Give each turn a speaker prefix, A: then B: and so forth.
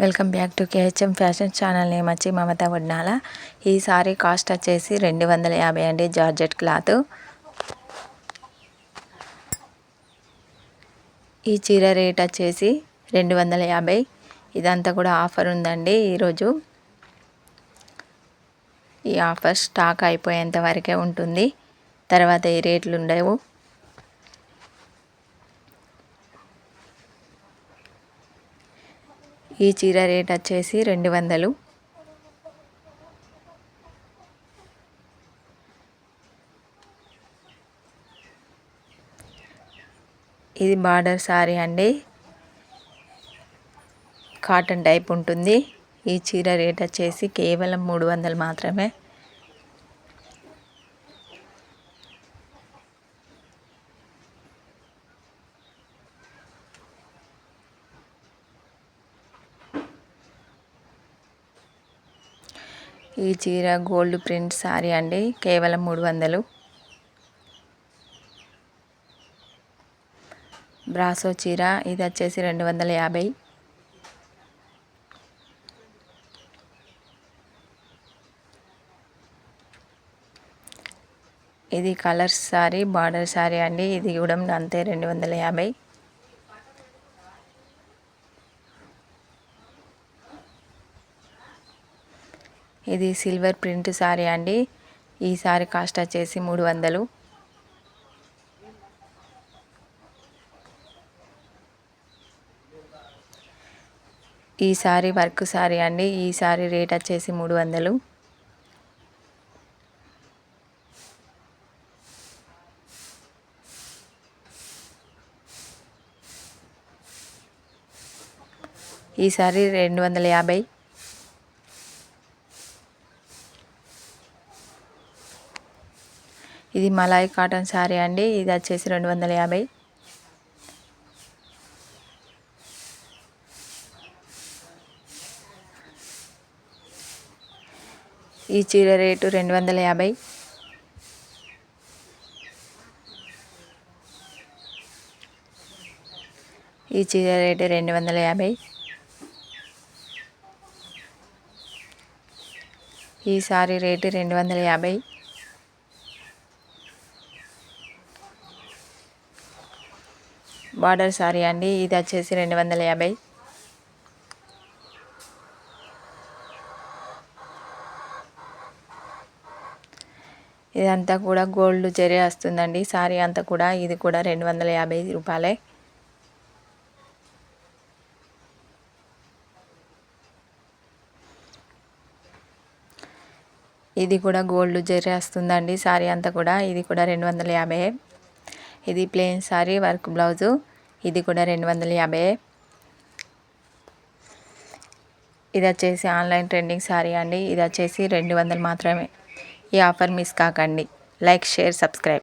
A: Welcome back to KHM fashion channel. Name వచ్చి మమత వడ్నాల. ఈ sari cost వచ్చేసి 250 అండి. Georgette cloth. ఈ చీర రేట్ వచ్చేసి 250. ఇదంతా కూడా ఆఫర్ ఉందండి ఈరోజు. ఈ ఆఫర్ స్టాక్ అయిపోయేంత వరకే ఉంటుంది, తర్వాత ఈ రేట్లు ఉండవు. ఈ చీర రేట్ వచ్చేసి 200. ఇది బార్డర్ సారీ అండి, కాటన్ టైప్ ఉంటుంది. ఈ చీర రేట్ వచ్చేసి కేవలం 300 మాత్రమే. ఈ చీర గోల్డ్ ప్రింట్ సారీ అండి, కేవలం 300. బ్రాసో చీర ఇది వచ్చేసి 250. ఇది కలర్స్ సారీ, బార్డర్ సారీ అండి. ఇది కూడా అంతే 250. ఇది సిల్వర్ ప్రింట్ సారీ అండి. ఈ సారీ కాస్ట్ వచ్చేసి 300. ఈ సారీ వర్క్ సారీ అండి. ఈ సారీ రేట్ వచ్చేసి 300. ఈ సారీ 250. ఇది మలాయ్ కాటన్ సారీ అండి. ఇది వచ్చేసి 250. ఈ చీర రేటు 250. ఈ చీర రేటు 250. ఈ సారీ రేటు 250. బార్డర్ సారీ అండి. ఇది వచ్చేసి 250. ఇదంతా కూడా గోల్డ్ జరీ వస్తుందండి సారీ అంతా కూడా. ఇది కూడా 250 రూపాయలే. ఇది కూడా గోల్డ్ జరీ వస్తుందండి సారీ అంతా కూడా. ఇది కూడా 250. ఇది ప్లెయిన్ సారీ వర్క్ బ్లౌజు. ఇది కూడా 250. ఇది వచ్చేసి ఆన్లైన్ ట్రెండింగ్ సారీ అండి. ఇది వచ్చేసి 200 మాత్రమే. ఈ ఆఫర్ మిస్ కాకండి. Like, share, subscribe.